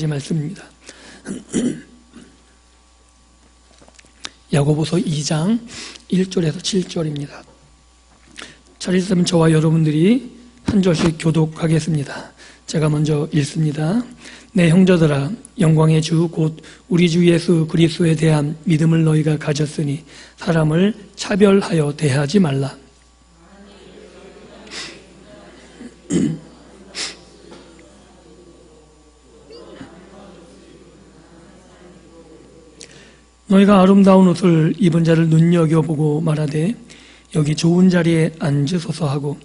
말씀입니다. 야고보서 2장 1절에서 7절입니다. 잘 있으면 저와 여러분들이 한 절씩 교독하겠습니다. 제가 먼저 읽습니다. 내 형제들아, 영광의 주 곧 우리 주 예수 그리스도에 대한 믿음을 너희가 가졌으니 사람을 차별하여 대하지 말라. 너희가 아름다운 옷을 입은 자를 눈여겨보고 말하되 여기 좋은 자리에 앉으소서 하고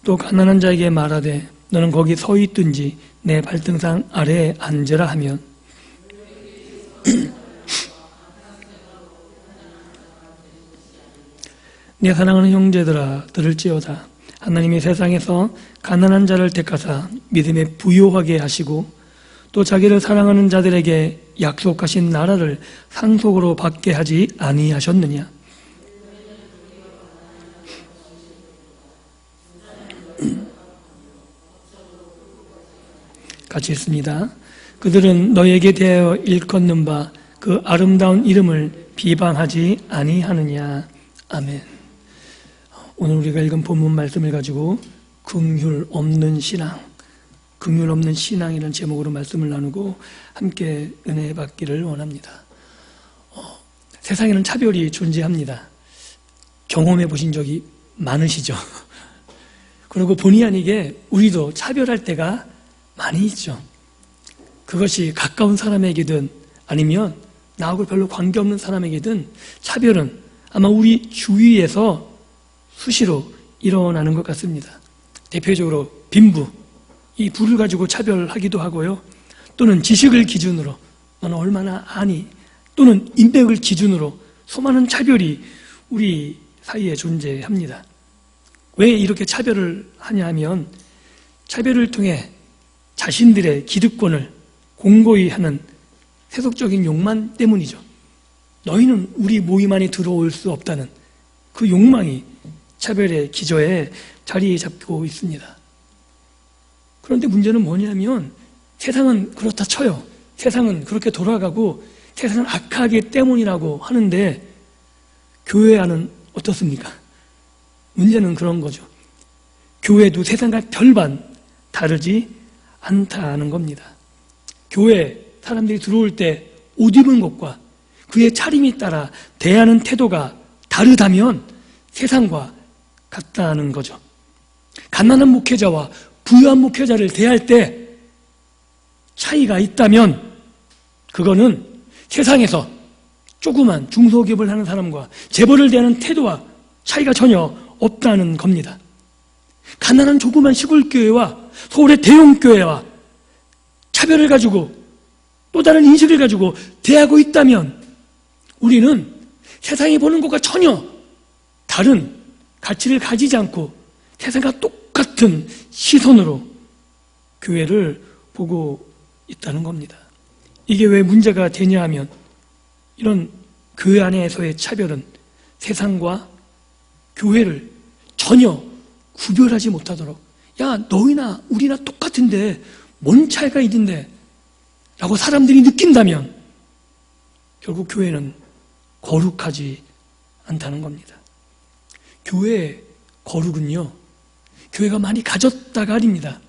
또 가난한 자에게 말하되 너는 거기 서 있든지 내 발등상 아래에 앉으라 하면 내 사랑하는 형제들아 들을지어다. 하나님이 세상에서 가난한 자를 택하사 믿음에 부요하게 하시고 또 자기를 사랑하는 자들에게 약속하신 나라를 상속으로 받게 하지 아니하셨느냐. 같이 읽습니다. 그들은 너에게 대하여 일컫는 바 그 아름다운 이름을 비방하지 아니하느냐. 아멘. 오늘 우리가 읽은 본문 말씀을 가지고 긍휼 없는 신앙, 긍휼 없는 신앙이라는 제목으로 말씀을 나누고 함께 은혜 받기를 원합니다. 세상에는 차별이 존재합니다. 경험해 보신 적이 많으시죠? 그리고 본의 아니게 우리도 차별할 때가 많이 있죠. 그것이 가까운 사람에게든 아니면 나하고 별로 관계없는 사람에게든 차별은 아마 우리 주위에서 수시로 일어나는 것 같습니다. 대표적으로 빈부, 이 부를 가지고 차별하기도 하고요. 또는 지식을 기준으로 너는 얼마나 아니, 또는 인맥을 기준으로 수많은 차별이 우리 사이에 존재합니다. 왜 이렇게 차별을 하냐면 차별을 통해 자신들의 기득권을 공고히 하는 세속적인 욕망 때문이죠. 너희는 우리 모임 안에 들어올 수 없다는 그 욕망이 차별의 기저에 자리 잡고 있습니다. 그런데 문제는 뭐냐면 세상은 그렇다 쳐요. 세상은 그렇게 돌아가고 세상은 악하기 때문이라고 하는데 교회 안은 어떻습니까? 문제는 그런 거죠. 교회도 세상과 별반 다르지 않다는 겁니다. 교회 사람들이 들어올 때 옷 입은 것과 그의 차림에 따라 대하는 태도가 다르다면 세상과 같다는 거죠. 가난한 목회자와 부유한 목회자를 대할 때 차이가 있다면 그거는 세상에서 조그만 중소기업을 하는 사람과 재벌을 대하는 태도와 차이가 전혀 없다는 겁니다. 가난한 조그만 시골교회와 서울의 대형교회와 차별을 가지고 또 다른 인식을 가지고 대하고 있다면 우리는 세상이 보는 것과 전혀 다른 가치를 가지지 않고 세상과 똑같은 시선으로 교회를 보고 있다는 겁니다. 이게 왜 문제가 되냐 하면 이런 교회 안에서의 차별은 세상과 교회를 전혀 구별하지 못하도록 야 너희나 우리나 똑같은데 뭔 차이가 있는데 라고 사람들이 느낀다면 결국 교회는 거룩하지 않다는 겁니다. 교회의 거룩은요 교회가 많이 가졌다가 아닙니다.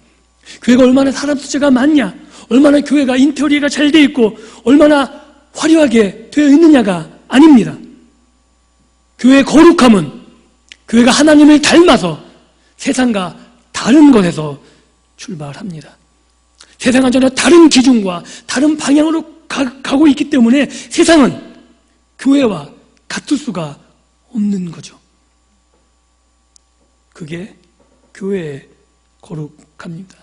교회가 얼마나 사람 숫자가 많냐, 얼마나 교회가 인테리어가 잘 돼 있고 얼마나 화려하게 되어 있느냐가 아닙니다. 교회의 거룩함은 교회가 하나님을 닮아서 세상과 다른 것에서 출발합니다. 세상은 전혀 다른 기준과 다른 방향으로 가고 있기 때문에 세상은 교회와 같을 수가 없는 거죠. 그게 교회의 거룩함입니다.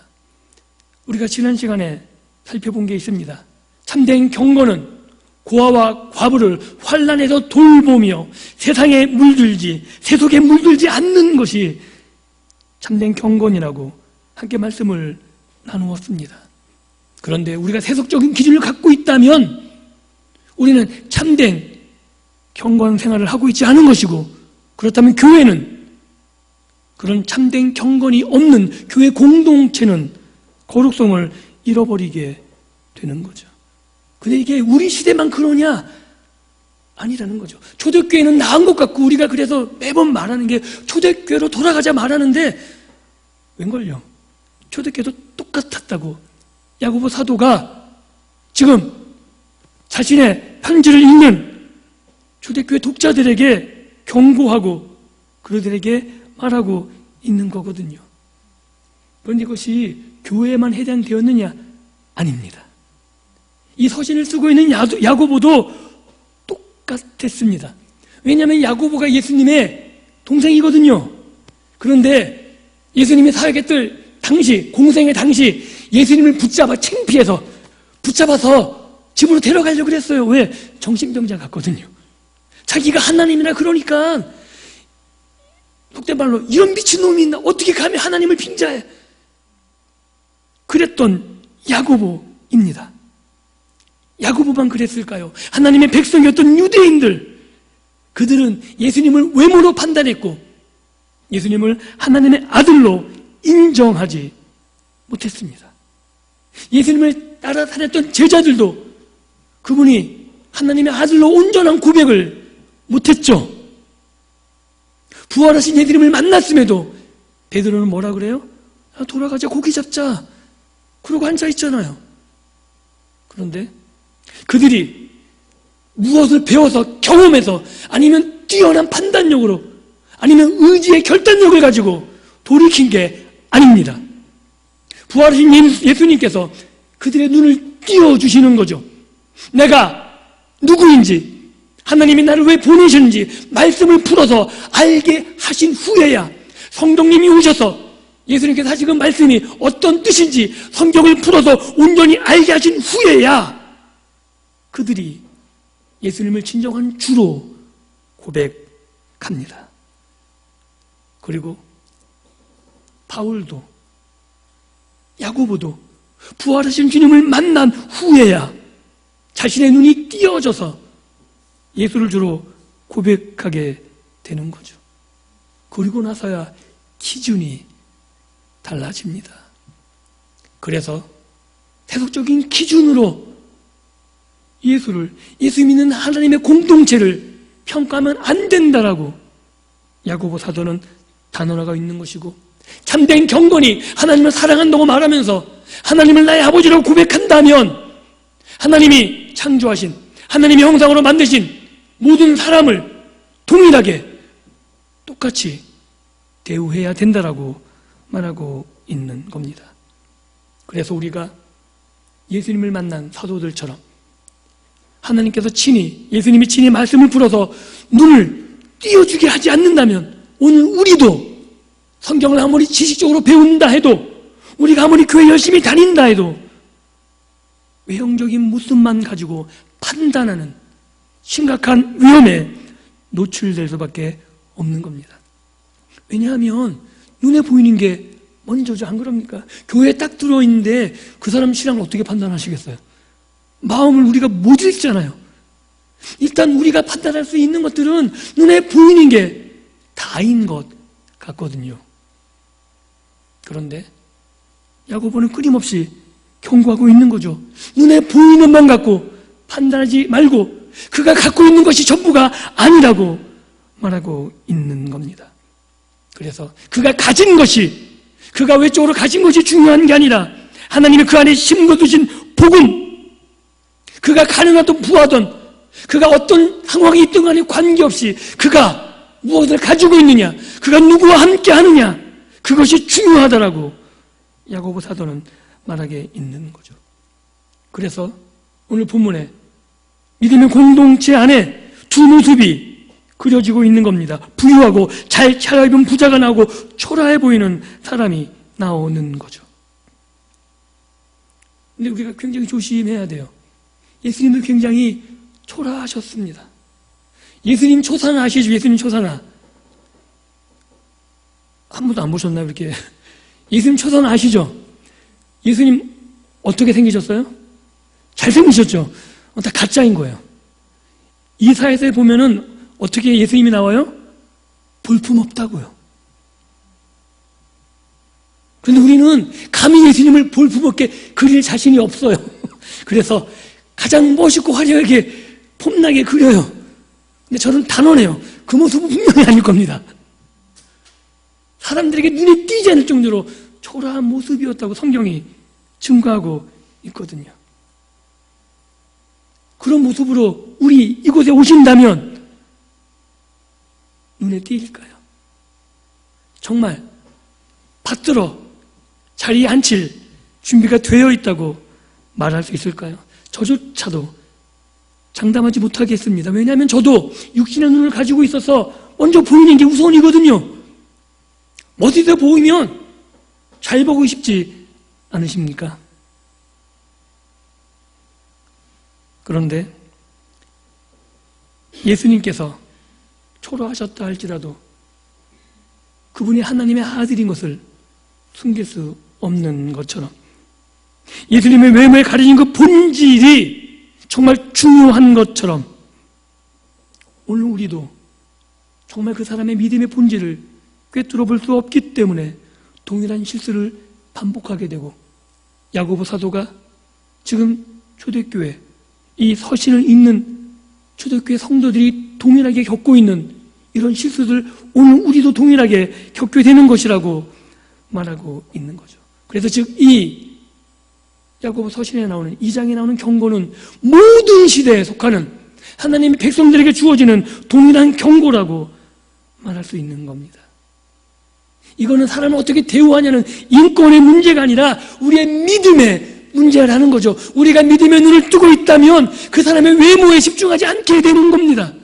우리가 지난 시간에 살펴본 게 있습니다. 참된 경건은 고아와 과부를 환난에서 돌보며 세상에 물들지 세속에 물들지 않는 것이 참된 경건이라고 함께 말씀을 나누었습니다. 그런데 우리가 세속적인 기준을 갖고 있다면 우리는 참된 경건 생활을 하고 있지 않은 것이고 그렇다면 교회는 그런 참된 경건이 없는 교회 공동체는 거룩성을 잃어버리게 되는 거죠. 근데 이게 우리 시대만 그러냐? 아니라는 거죠. 초대교회는 나은 것 같고 우리가 그래서 매번 말하는 게 초대교회로 돌아가자 말하는데 웬걸요? 초대교회도 똑같았다고 야고보 사도가 지금 자신의 편지를 읽는 초대교회 독자들에게 경고하고 그들에게 말하고 있는 거거든요. 그런데 이것이 교회에만 해당되었느냐? 아닙니다. 이 서신을 쓰고 있는 야고보도 똑같았습니다. 왜냐하면 야고보가 예수님의 동생이거든요. 그런데 예수님이 사역했을 당시, 공생의 당시 예수님을 붙잡아서 집으로 데려가려고 그랬어요. 왜? 정신병자 같거든요. 자기가 하나님이라 그러니까 속된 말로 이런 미친놈이 있나? 어떻게 감히 하나님을 빙자해? 그랬던 야고보입니다. 야고보만 그랬을까요? 하나님의 백성이었던 유대인들, 그들은 예수님을 외모로 판단했고 예수님을 하나님의 아들로 인정하지 못했습니다. 예수님을 따라다녔던 제자들도 그분이 하나님의 아들로 온전한 고백을 못했죠. 부활하신 예수님을 만났음에도 베드로는 뭐라 그래요? 돌아가자, 고기 잡자. 그러고 앉아 있잖아요. 그런데 그들이 무엇을 배워서 경험해서 아니면 뛰어난 판단력으로 아니면 의지의 결단력을 가지고 돌이킨 게 아닙니다. 부활하신 예수님께서 그들의 눈을 띄워주시는 거죠. 내가 누구인지 하나님이 나를 왜 보내셨는지 말씀을 풀어서 알게 하신 후에야 성령님이 오셔서 예수님께서 하신 그 말씀이 어떤 뜻인지 성경을 풀어서 온전히 알게 하신 후에야 그들이 예수님을 진정한 주로 고백합니다. 그리고 바울도 야고보도 부활하신 주님을 만난 후에야 자신의 눈이 띄어져서 예수를 주로 고백하게 되는 거죠. 그리고 나서야 기준이 달라집니다. 그래서 세속적인 기준으로 예수 믿는 하나님의 공동체를 평가하면 안 된다라고 야고보 사도는 단언하고 있는 것이고, 참된 경건이 하나님을 사랑한다고 말하면서 하나님을 나의 아버지라고 고백한다면 하나님이 창조하신 하나님의 형상으로 만드신 모든 사람을 동일하게 똑같이 대우해야 된다라고 말하고 있는 겁니다. 그래서 우리가 예수님을 만난 사도들처럼 하나님께서 예수님이 친히 말씀을 풀어서 눈을 띄워주게 하지 않는다면 오늘 우리도 성경을 아무리 지식적으로 배운다 해도 우리가 아무리 교회 열심히 다닌다 해도 외형적인 모습만 가지고 판단하는 심각한 위험에 노출될 수밖에 없는 겁니다. 왜냐하면 눈에 보이는 게 먼저죠. 안 그럽니까? 교회에 딱 들어있는데 그 사람 신앙을 어떻게 판단하시겠어요? 마음을 우리가 못 읽잖아요. 일단 우리가 판단할 수 있는 것들은 눈에 보이는 게 다인 것 같거든요. 그런데 야고보는 끊임없이 경고하고 있는 거죠. 눈에 보이는 만 갖고 판단하지 말고 그가 갖고 있는 것이 전부가 아니라고 말하고 있는 겁니다. 그래서 그가 외적으로 가진 것이 중요한 게 아니라 하나님이 그 안에 심겨두신 복음, 그가 가능하든 부하든 그가 어떤 상황이 있든 간에 관계없이 그가 무엇을 가지고 있느냐, 그가 누구와 함께 하느냐, 그것이 중요하다라고 야고보 사도는 말하게 있는 거죠. 그래서 오늘 본문에 믿음의 공동체 안에 두 모습이 그려지고 있는 겁니다. 부유하고 잘 차려입은 부자가 나오고 초라해 보이는 사람이 나오는 거죠. 근데 우리가 굉장히 조심해야 돼요. 예수님도 굉장히 초라하셨습니다. 예수님 초사나 아시죠? 예수님 초사나. 한 번도 안 보셨나요? 이렇게. 예수님 초사나 아시죠? 예수님 어떻게 생기셨어요? 잘생기셨죠? 다 가짜인 거예요. 이사야서에 보면은 어떻게 예수님이 나와요? 볼품없다고요. 그런데 우리는 감히 예수님을 볼품없게 그릴 자신이 없어요. 그래서 가장 멋있고 화려하게 폼나게 그려요. 근데 저는 단언해요. 그 모습은 분명히 아닐 겁니다. 사람들에게 눈에 띄지 않을 정도로 초라한 모습이었다고 성경이 증거하고 있거든요. 그런 모습으로 우리 이곳에 오신다면 눈에 띄일까요? 정말 받들어 자리에 앉힐 준비가 되어 있다고 말할 수 있을까요? 저조차도 장담하지 못하겠습니다. 왜냐하면 저도 육신의 눈을 가지고 있어서 먼저 보이는 게 우선이거든요. 어디서 보이면 잘 보고 싶지 않으십니까? 그런데 예수님께서 초라하셨다 할지라도 그분이 하나님의 아들인 것을 숨길 수 없는 것처럼 예수님의 외모에 가려진 그 본질이 정말 중요한 것처럼 오늘 우리도 정말 그 사람의 믿음의 본질을 꿰뚫어 볼 수 없기 때문에 동일한 실수를 반복하게 되고 야고보 사도가 지금 초대교회 이 서신을 읽는 초대교회 성도들이 동일하게 겪고 있는 이런 실수들 오늘 우리도 동일하게 겪게 되는 것이라고 말하고 있는 거죠. 그래서 즉 이 야고보 서신에 나오는 2장에 나오는 경고는 모든 시대에 속하는 하나님의 백성들에게 주어지는 동일한 경고라고 말할 수 있는 겁니다. 이거는 사람을 어떻게 대우하냐는 인권의 문제가 아니라 우리의 믿음의 문제라는 거죠. 우리가 믿음의 눈을 뜨고 있다면 그 사람의 외모에 집중하지 않게 되는 겁니다.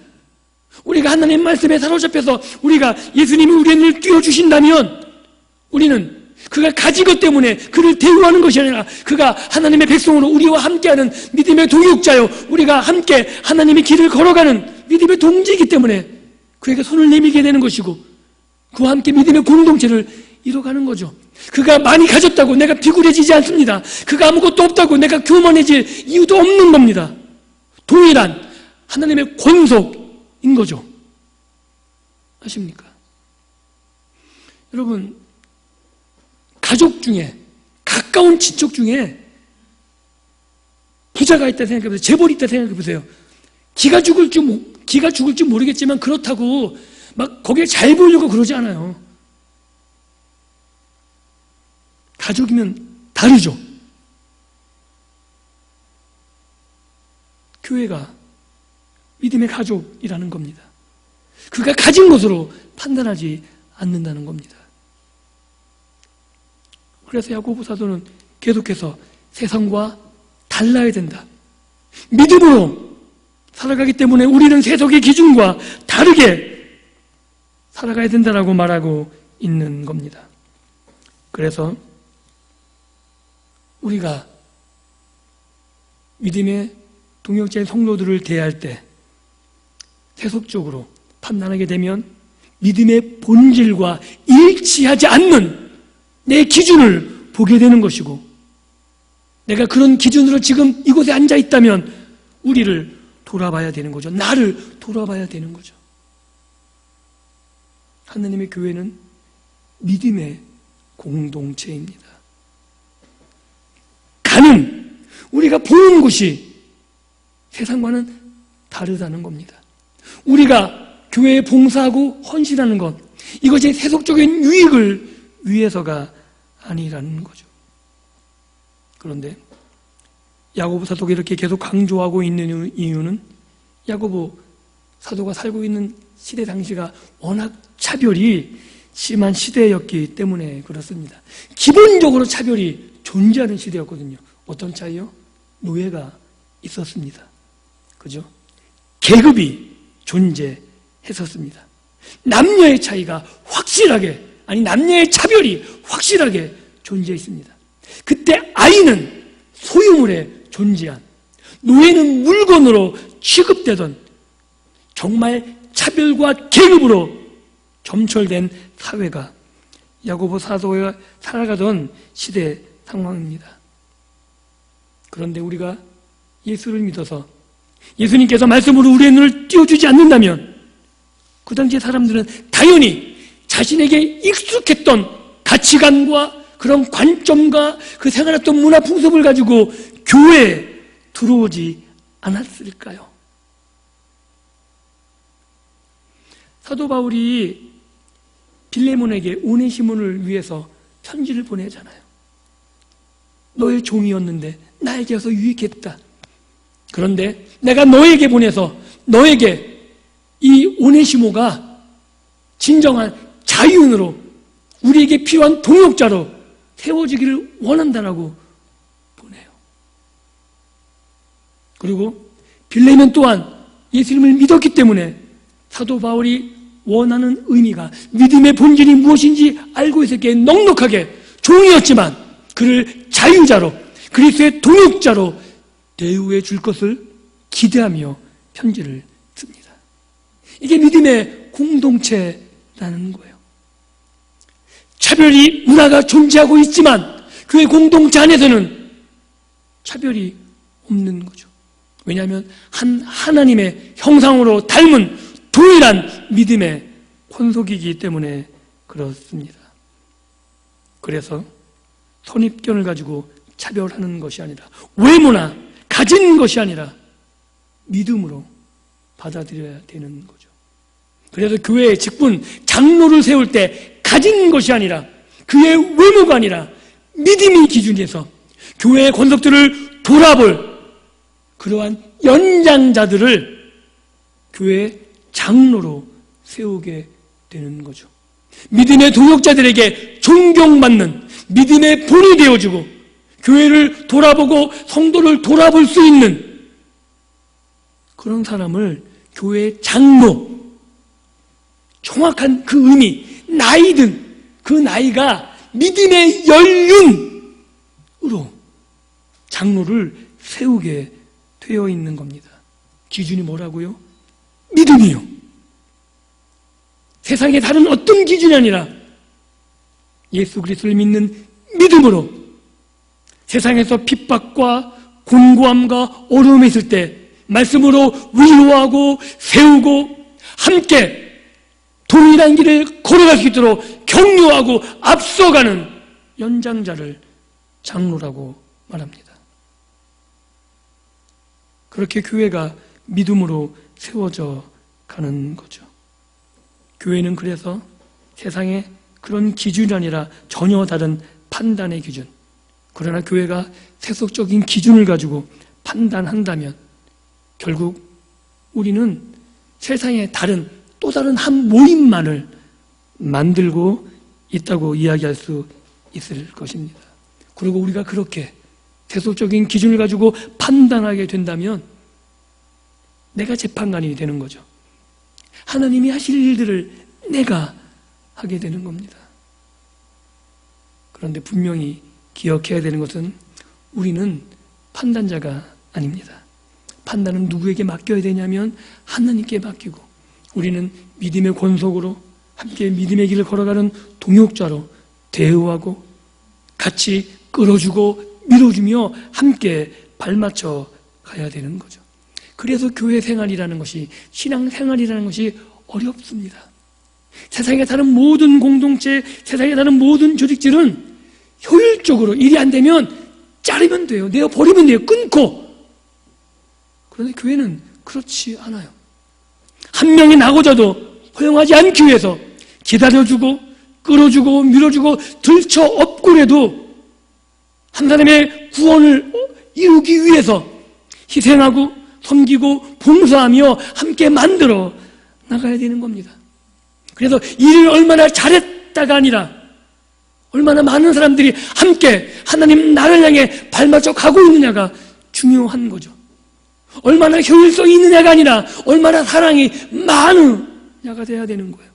우리가 하나님의 말씀에 사로잡혀서 우리가 예수님이 우리의 눈을 띄워주신다면 우리는 그가 가진 것 때문에 그를 대우하는 것이 아니라 그가 하나님의 백성으로 우리와 함께하는 믿음의 동역자요, 우리가 함께 하나님의 길을 걸어가는 믿음의 동지이기 때문에 그에게 손을 내밀게 되는 것이고 그와 함께 믿음의 공동체를 이뤄가는 거죠. 그가 많이 가졌다고 내가 비굴해지지 않습니다. 그가 아무것도 없다고 내가 교만해질 이유도 없는 겁니다. 동일한 하나님의 권속인 거죠. 아십니까? 여러분, 가족 중에 가까운 친척 중에 부자가 있다 생각해보세요. 재벌이 있다 생각해보세요. 기가 죽을지 모르겠지만 그렇다고 막 거기에 잘 보이려고 그러지 않아요. 가족이면 다르죠. 교회가 믿음의 가족이라는 겁니다. 그가 가진 것으로 판단하지 않는다는 겁니다. 그래서 야고보 사도는 계속해서 세상과 달라야 된다. 믿음으로 살아가기 때문에 우리는 세속의 기준과 다르게 살아가야 된다라고 말하고 있는 겁니다. 그래서 우리가 믿음의 동역자의 성도들을 대할 때 세속적으로 판단하게 되면 믿음의 본질과 일치하지 않는 내 기준을 보게 되는 것이고, 내가 그런 기준으로 지금 이곳에 앉아 있다면 우리를 돌아봐야 되는 거죠. 나를 돌아봐야 되는 거죠. 하나님의 교회는 믿음의 공동체입니다. 가는 우리가 보는 곳이 세상과는 다르다는 겁니다. 우리가 교회에 봉사하고 헌신하는 것, 이것이 세속적인 유익을 위해서가 아니라는 거죠. 그런데 야고보 사도가 이렇게 계속 강조하고 있는 이유는 야고보 사도가 살고 있는 시대 당시가 워낙 차별이 심한 시대였기 때문에 그렇습니다. 기본적으로 차별이 존재하는 시대였거든요. 어떤 차이요? 노예가 있었습니다. 그죠? 계급이 존재했었습니다. 남녀의 차이가 확실하게, 아니 남녀의 차별이 확실하게 존재했습니다. 그때 아이는 소유물에 존재한, 노예는 물건으로 취급되던 정말 차별과 계급으로 점철된 사회가 야고보 사도가 살아가던 시대 상황입니다. 그런데 우리가 예수를 믿어서 예수님께서 말씀으로 우리의 눈을 띄워주지 않는다면 그 당시의 사람들은 당연히 자신에게 익숙했던 가치관과 그런 관점과 그 생활했던 문화 풍습을 가지고 교회 들어오지 않았을까요? 사도 바울이 빌레몬에게 오네시몬을 위해서 편지를 보내잖아요. 너의 종이었는데 나에게 와서 유익했다. 그런데 내가 너에게 보내서 너에게 이 오네시모가 진정한 자유인으로 우리에게 필요한 동역자로 세워지기를 원한다라고 보내요. 그리고 빌레몬 또한 예수님을 믿었기 때문에 사도 바울이 원하는 의미가 믿음의 본질이 무엇인지 알고 있었기에 넉넉하게 종이었지만 그를 자유자로 그리스도의 동역자로 대우해 줄 것을 기대하며 편지를 씁니다. 이게 믿음의 공동체라는 거예요. 차별이 문화가 존재하고 있지만 그의 공동체 안에서는 차별이 없는 거죠. 왜냐하면 하나님의 형상으로 닮은 동일한 믿음의 권속이기 때문에 그렇습니다. 그래서 선입견을 가지고 차별하는 것이 아니라 외모나 가진 것이 아니라 믿음으로 받아들여야 되는 거죠. 그래서 교회의 직분 장로를 세울 때 가진 것이 아니라 그의 외모가 아니라 믿음이 기준이어서 교회의 권속들을 돌아볼 그러한 연장자들을 교회의 장로로 세우게 되는 거죠. 믿음의 동역자들에게 존경받는 믿음의 본이 되어주고 교회를 돌아보고 성도를 돌아볼 수 있는 그런 사람을 교회의 장로, 정확한 그 의미, 나이든 그 나이가 믿음의 연륜으로 장로를 세우게 되어 있는 겁니다. 기준이 뭐라고요? 믿음이요. 세상의 다른 어떤 기준이 아니라 예수 그리스도를 믿는 믿음으로 세상에서 핍박과 공고함과 어려움이 있을 때 말씀으로 위로하고 세우고 함께 동일한 길을 걸어갈 수 있도록 격려하고 앞서가는 연장자를 장로라고 말합니다. 그렇게 교회가 믿음으로 세워져 가는 거죠. 교회는 그래서 세상의 그런 기준이 아니라 전혀 다른 판단의 기준. 그러나 교회가 세속적인 기준을 가지고 판단한다면 결국 우리는 세상의 다른 또 다른 한 모임만을 만들고 있다고 이야기할 수 있을 것입니다. 그리고 우리가 그렇게 세속적인 기준을 가지고 판단하게 된다면 내가 재판관이 되는 거죠. 하나님이 하실 일들을 내가 하게 되는 겁니다. 그런데 분명히 기억해야 되는 것은 우리는 판단자가 아닙니다. 판단은 누구에게 맡겨야 되냐면 하나님께 맡기고 우리는 믿음의 권속으로 함께 믿음의 길을 걸어가는 동역자로 대우하고 같이 끌어주고 밀어주며 함께 발맞춰 가야 되는 거죠. 그래서 교회 생활이라는 것이 신앙 생활이라는 것이 어렵습니다. 세상의 다른 모든 공동체, 세상의 다른 모든 조직들은 효율적으로 일이 안 되면 자르면 돼요. 내어버리면 돼요. 끊고. 그런데 교회는 그렇지 않아요. 한 명이 나고자도 허용하지 않기 위해서 기다려주고 끌어주고 밀어주고 들쳐 업고라도 한 사람의 구원을 이루기 위해서 희생하고 섬기고 봉사하며 함께 만들어 나가야 되는 겁니다. 그래서 일을 얼마나 잘했다가 아니라 얼마나 많은 사람들이 함께 하나님 나를 향해 발맞춰 가고 있느냐가 중요한 거죠. 얼마나 효율성이 있느냐가 아니라 얼마나 사랑이 많으냐가 돼야 되는 거예요.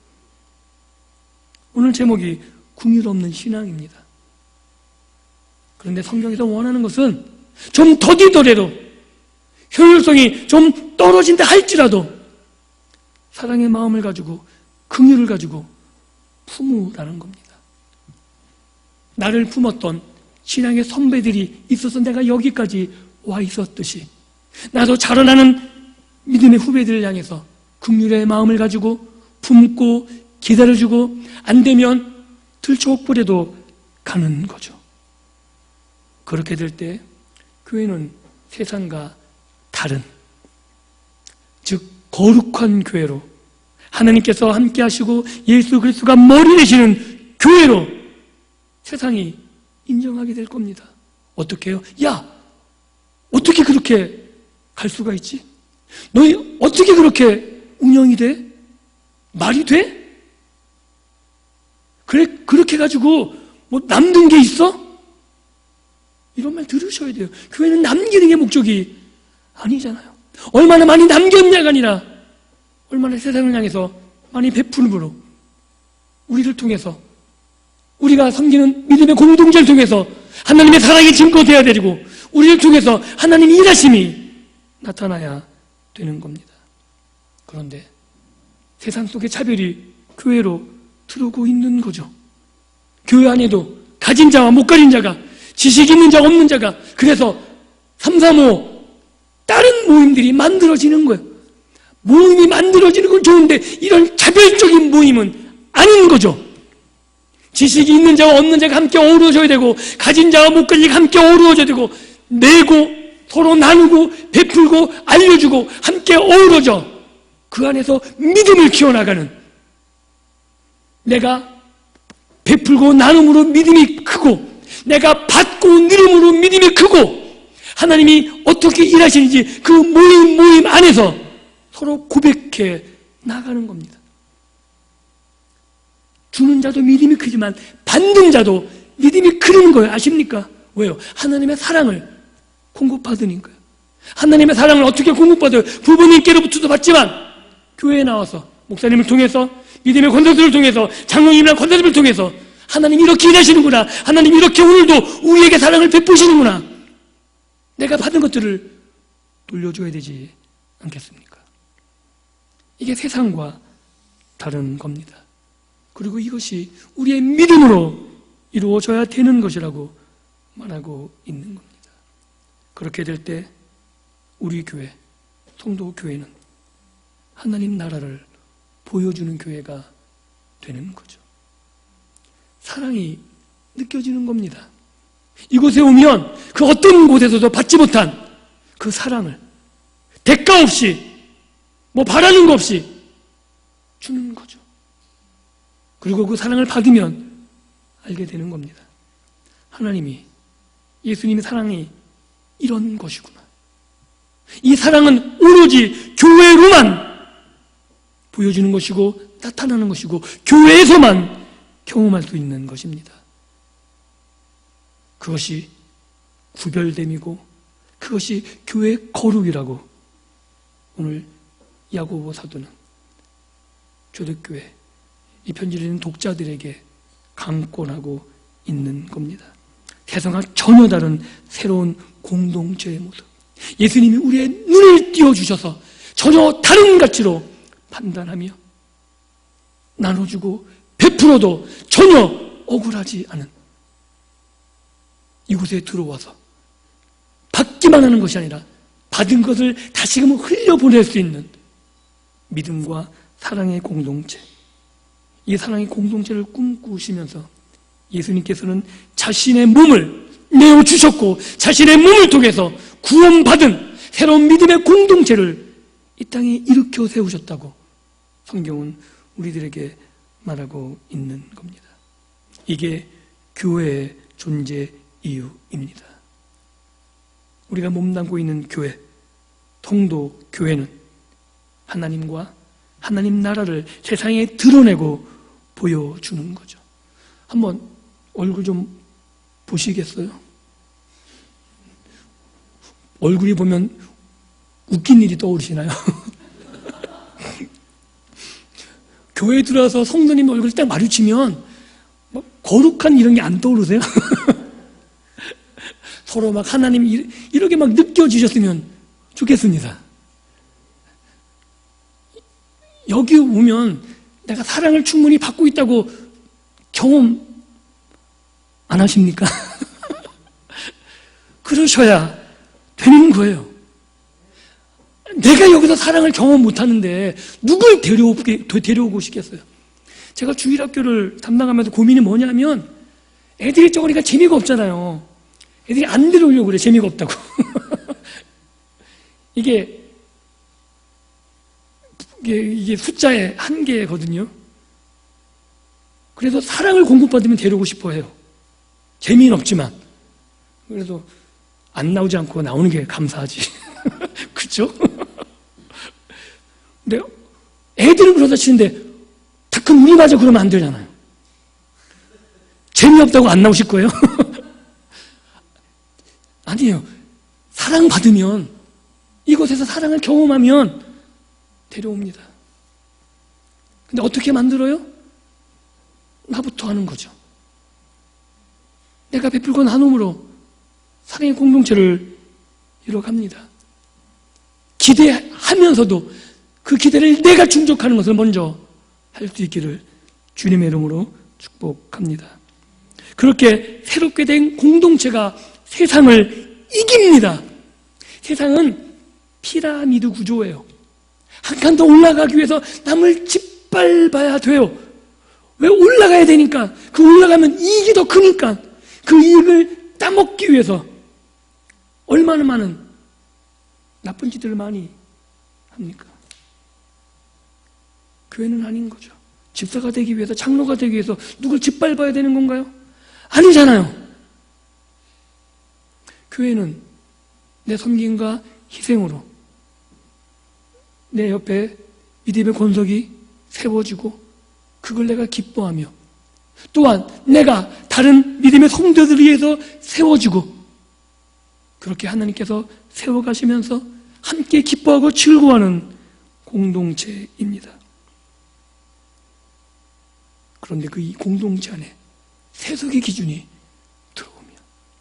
오늘 제목이 궁율 없는 신앙입니다. 그런데 성경에서 원하는 것은 좀 더디더라도 효율성이 좀 떨어진다 할지라도 사랑의 마음을 가지고 긍휼을 가지고 품으라는 겁니다. 나를 품었던 신앙의 선배들이 있어서 내가 여기까지 와 있었듯이 나도 자라나는 믿음의 후배들을 향해서 긍휼의 마음을 가지고 품고 기다려주고 안 되면 들쳐옥불에도 가는 거죠. 그렇게 될 때 교회는 세상과 다른, 즉 거룩한 교회로, 하나님께서 함께 하시고 예수 그리스도가 머리 되시는 교회로 세상이 인정하게 될 겁니다. 어떻게 해요? 야, 어떻게 그렇게 갈 수가 있지? 너희 어떻게 그렇게 운영이 돼? 말이 돼? 그래, 그렇게 가지고 뭐 남는 게 있어? 이런 말 들으셔야 돼요. 교회는 남기는 게 목적이 아니잖아요. 얼마나 많이 남겼냐가 아니라 얼마나 세상을 향해서 많이 베풀므로 우리를 통해서, 우리가 섬기는 믿음의 공동체를 통해서 하나님의 사랑이 증거되어야 되고, 우리를 통해서 하나님의 일하심이 나타나야 되는 겁니다. 그런데 세상 속의 차별이 교회로 들어오고 있는 거죠. 교회 안에도 가진 자와 못 가진 자가, 지식 있는 자와 없는 자가, 그래서 335 다른 모임들이 만들어지는 거예요. 모임이 만들어지는 건 좋은데 이런 차별적인 모임은 아닌 거죠. 지식이 있는 자와 없는 자가 함께 어우러져야 되고, 가진 자와 못 가진 자가 함께 어우러져야 되고, 내고 서로 나누고 베풀고 알려주고 함께 어우러져 그 안에서 믿음을 키워나가는, 내가 베풀고 나눔으로 믿음이 크고, 내가 받고 누림으로 믿음이 크고, 하나님이 어떻게 일하시는지 그 모임 안에서 서로 고백해 나가는 겁니다. 주는 자도 믿음이 크지만 받는 자도 믿음이 크는 거예요. 아십니까? 왜요? 하나님의 사랑을 공급받으니까요. 하나님의 사랑을 어떻게 공급받아요? 부모님께로부터도 받지만 교회에 나와서 목사님을 통해서, 믿음의 권사들을 통해서, 장로님이나 권사들을 통해서 하나님이 이렇게 일하시는구나, 하나님이 이렇게 오늘도 우리에게 사랑을 베푸시는구나, 내가 받은 것들을 돌려줘야 되지 않겠습니까? 이게 세상과 다른 겁니다. 그리고 이것이 우리의 믿음으로 이루어져야 되는 것이라고 말하고 있는 겁니다. 그렇게 될 때 우리 교회, 성도 교회는 하나님 나라를 보여주는 교회가 되는 거죠. 사랑이 느껴지는 겁니다. 이곳에 오면 그 어떤 곳에서도 받지 못한 그 사랑을 대가 없이, 뭐 바라는 거 없이 주는 거죠. 그리고 그 사랑을 받으면 알게 되는 겁니다. 하나님이, 예수님의 사랑이 이런 것이구나. 이 사랑은 오로지 교회로만 보여지는 것이고 나타나는 것이고 교회에서만 경험할 수 있는 것입니다. 그것이 구별됨이고 그것이 교회의 거룩이라고 오늘 야고보 사도는 초대교회, 이 편지를 읽는 독자들에게 강권하고 있는 겁니다. 세상과 전혀 다른 새로운 공동체의 모습, 예수님이 우리의 눈을 띄워주셔서 전혀 다른 가치로 판단하며 나눠주고 베풀어도 전혀 억울하지 않은, 이곳에 들어와서 받기만 하는 것이 아니라 받은 것을 다시금 흘려보낼 수 있는 믿음과 사랑의 공동체, 이 사랑의 공동체를 꿈꾸시면서 예수님께서는 자신의 몸을 내어주셨고 자신의 몸을 통해서 구원받은 새로운 믿음의 공동체를 이 땅에 일으켜 세우셨다고 성경은 우리들에게 말하고 있는 겁니다. 이게 교회의 존재 이유입니다. 우리가 몸담고 있는 교회, 통도 교회는 하나님과 하나님 나라를 세상에 드러내고 보여주는 거죠. 한번 얼굴 좀 보시겠어요? 얼굴이 보면 웃긴 일이 떠오르시나요? 교회에 들어와서 성도님 얼굴 딱 마주치면 뭐 거룩한 이런 게 안 떠오르세요? 서로 막 하나님 이렇게 막 느껴지셨으면 좋겠습니다. 여기 오면 내가 사랑을 충분히 받고 있다고 경험 안 하십니까? 그러셔야 되는 거예요. 내가 여기서 사랑을 경험 못 하는데 누굴 데려오고 싶겠어요? 제가 주일학교를 담당하면서 고민이 뭐냐면 애들이 저거니까 재미가 없잖아요. 애들이 안 데려오려고 그래, 재미가 없다고. 이게 숫자의 한계거든요. 그래서 사랑을 공급받으면 데려오고 싶어 해요. 재미는 없지만. 그래서 안 나오지 않고 나오는 게 감사하지. 그렇죠? 근데 애들은 그러다 치는데 다 큰 우리 맞아 그러면 안 되잖아요. 재미없다고 안 나오실 거예요? 아니에요. 사랑받으면, 이곳에서 사랑을 경험하면 데려옵니다. 근데 어떻게 만들어요? 나부터 하는 거죠. 내가 베풀고 나눔으로 사랑의 공동체를 이뤄갑니다. 기대하면서도 그 기대를 내가 충족하는 것을 먼저 할 수 있기를 주님의 이름으로 축복합니다. 그렇게 새롭게 된 공동체가 세상을 이깁니다. 세상은 피라미드 구조예요. 한 칸 더 올라가기 위해서 남을 짓밟아야 돼요. 왜? 올라가야 되니까. 그 올라가면 이익이 더 크니까. 그 이익을 따먹기 위해서 얼마나 많은 나쁜 짓들을 많이 합니까? 교회는 아닌 거죠. 집사가 되기 위해서, 장로가 되기 위해서 누굴 짓밟아야 되는 건가요? 아니잖아요. 교회는 내 섬김과 희생으로 내 옆에 믿음의 권석이 세워지고 그걸 내가 기뻐하며, 또한 내가 다른 믿음의 성도들을 위해서 세워지고, 그렇게 하나님께서 세워가시면서 함께 기뻐하고 즐거워하는 공동체입니다. 그런데 그 이 공동체 안에 세속의 기준이 들어오면,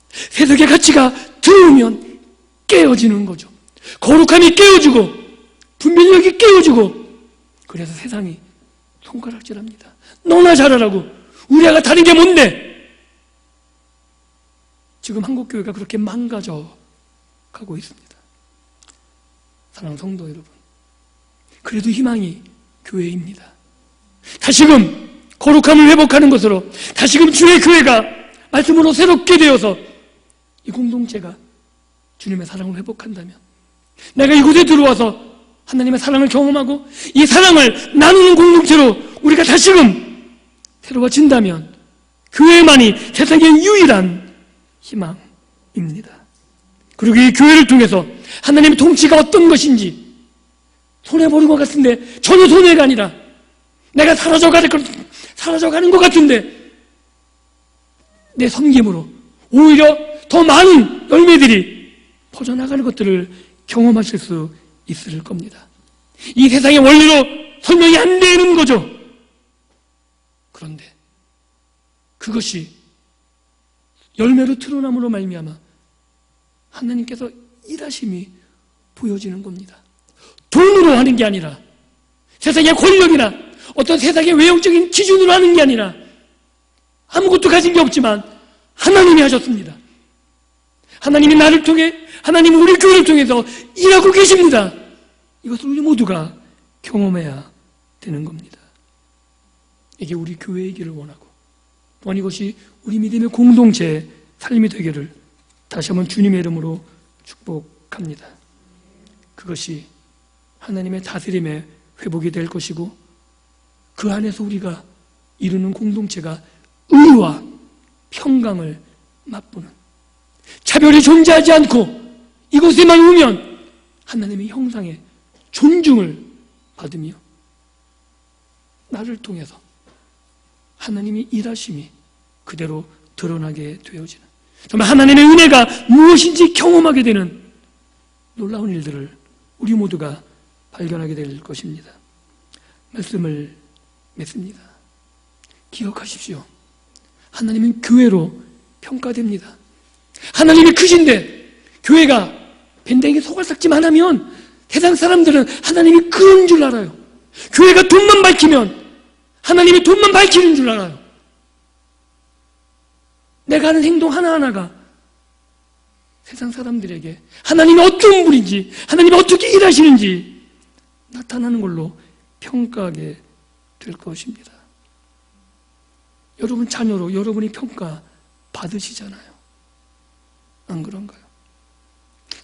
세속의 가치가 들어오면 깨어지는 거죠. 거룩함이 깨어지고 분별력이 깨어지고, 그래서 세상이 손가락질합니다. 너나 잘하라고. 우리 애가 다른 게 뭔데? 지금 한국교회가 그렇게 망가져 가고 있습니다. 사랑하는 성도 여러분, 그래도 희망이 교회입니다. 다시금 거룩함을 회복하는 것으로, 다시금 주의 교회가 말씀으로 새롭게 되어서 이 공동체가 주님의 사랑을 회복한다면, 내가 이곳에 들어와서 하나님의 사랑을 경험하고 이 사랑을 나누는 공동체로 우리가 다시금 새로워진다면 교회만이 세상의 유일한 희망입니다. 그리고 이 교회를 통해서 하나님의 통치가 어떤 것인지 손해보는 것 같은데 전혀 손해가 아니라, 내가 사라져가는 것 같은데 내 섬김으로 오히려 더 많은 열매들이 퍼져나가는 것들을 경험하실 수 있을 겁니다. 이 세상의 원리로 설명이 안 되는 거죠. 그런데 그것이 열매로 드러남으로 말미암아 하나님께서 일하심이 보여지는 겁니다. 돈으로 하는 게 아니라, 세상의 권력이나 어떤 세상의 외형적인 기준으로 하는 게 아니라, 아무것도 가진 게 없지만 하나님이 하셨습니다. 하나님이 나를 통해, 하나님이 우리 교회를 통해서 일하고 계십니다. 이것을 우리 모두가 경험해야 되는 겁니다. 이게 우리 교회이기를 원하고, 또한 이것이 우리 믿음의 공동체의 삶이 되기를 다시 한번 주님의 이름으로 축복합니다. 그것이 하나님의 다스림의 회복이 될 것이고, 그 안에서 우리가 이루는 공동체가 의와 평강을 맛보는, 차별이 존재하지 않고 이곳에만 오면 하나님의 형상에 존중을 받으며 나를 통해서 하나님이 일하심이 그대로 드러나게 되어지는, 정말 하나님의 은혜가 무엇인지 경험하게 되는 놀라운 일들을 우리 모두가 발견하게 될 것입니다. 말씀을 맺습니다. 기억하십시오. 하나님은 교회로 평가됩니다. 하나님이 크신데 교회가 밴댕이 소갈삭지만 하면 세상 사람들은 하나님이 그런 줄 알아요. 교회가 돈만 밝히면 하나님이 돈만 밝히는 줄 알아요. 내가 하는 행동 하나하나가 세상 사람들에게 하나님이 어떤 분인지, 하나님이 어떻게 일하시는지 나타나는 걸로 평가하게 될 것입니다. 여러분 자녀로 여러분이 평가 받으시잖아요. 안 그런가요?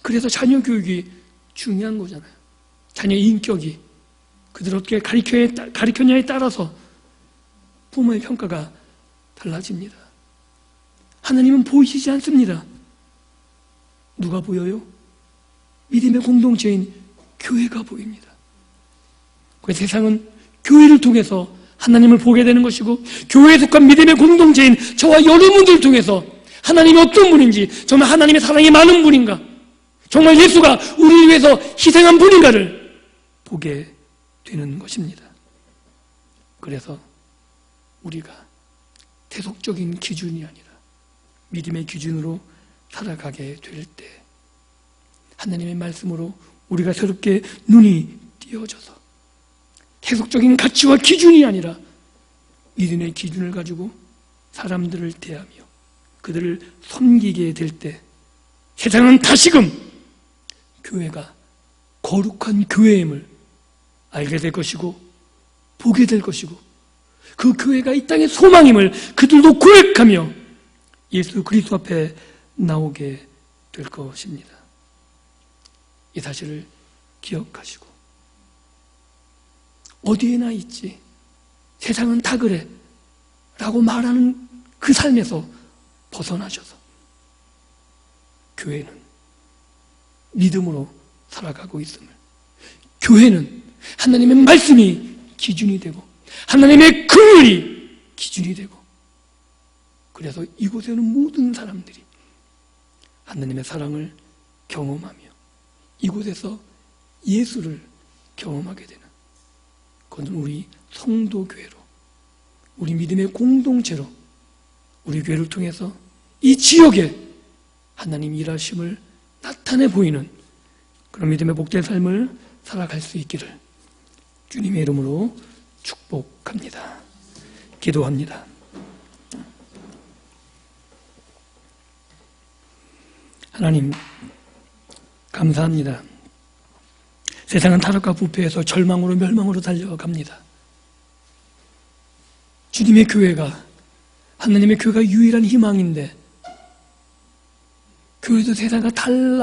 그래서 자녀 교육이 중요한 거잖아요. 자녀의 인격이 그들을 어떻게 가르쳤냐에 따라서 부모의 평가가 달라집니다. 하나님은 보이시지 않습니다. 누가 보여요? 믿음의 공동체인 교회가 보입니다. 그 세상은 교회를 통해서 하나님을 보게 되는 것이고, 교회에 속한 믿음의 공동체인 저와 여러분들을 통해서 하나님이 어떤 분인지, 정말 하나님의 사랑이 많은 분인가, 정말 예수가 우리를 위해서 희생한 분인가를 보게 되는 것입니다. 그래서 우리가 세속적인 기준이 아니라 믿음의 기준으로 살아가게 될 때 하나님의 말씀으로 우리가 새롭게 눈이 띄어져서 세속적인 가치와 기준이 아니라 믿음의 기준을 가지고 사람들을 대하며 그들을 섬기게 될 때 세상은 다시금 교회가 거룩한 교회임을 알게 될 것이고 보게 될 것이고, 그 교회가 이 땅의 소망임을 그들도 고백하며 예수 그리스도 앞에 나오게 될 것입니다. 이 사실을 기억하시고, 어디에나 있지, 세상은 다 그래 라고 말하는 그 삶에서 벗어나셔서 교회는 믿음으로 살아가고 있음을, 교회는 하나님의 말씀이 기준이 되고 하나님의 긍휼이 기준이 되고, 그래서 이곳에는 모든 사람들이 하나님의 사랑을 경험하며 이곳에서 예수를 경험하게 되는, 그건 우리 성도교회로, 우리 믿음의 공동체로 우리 교회를 통해서 이 지역에 하나님 일하심을 나타내 보이는 그런 믿음의 복된 삶을 살아갈 수 있기를 주님의 이름으로 축복합니다. 기도합니다. 하나님, 감사합니다. 세상은 타락과 부패에서 절망으로 멸망으로 달려갑니다. 주님의 교회가, 하나님의 교회가 유일한 희망인데, 교회도 세상과 달라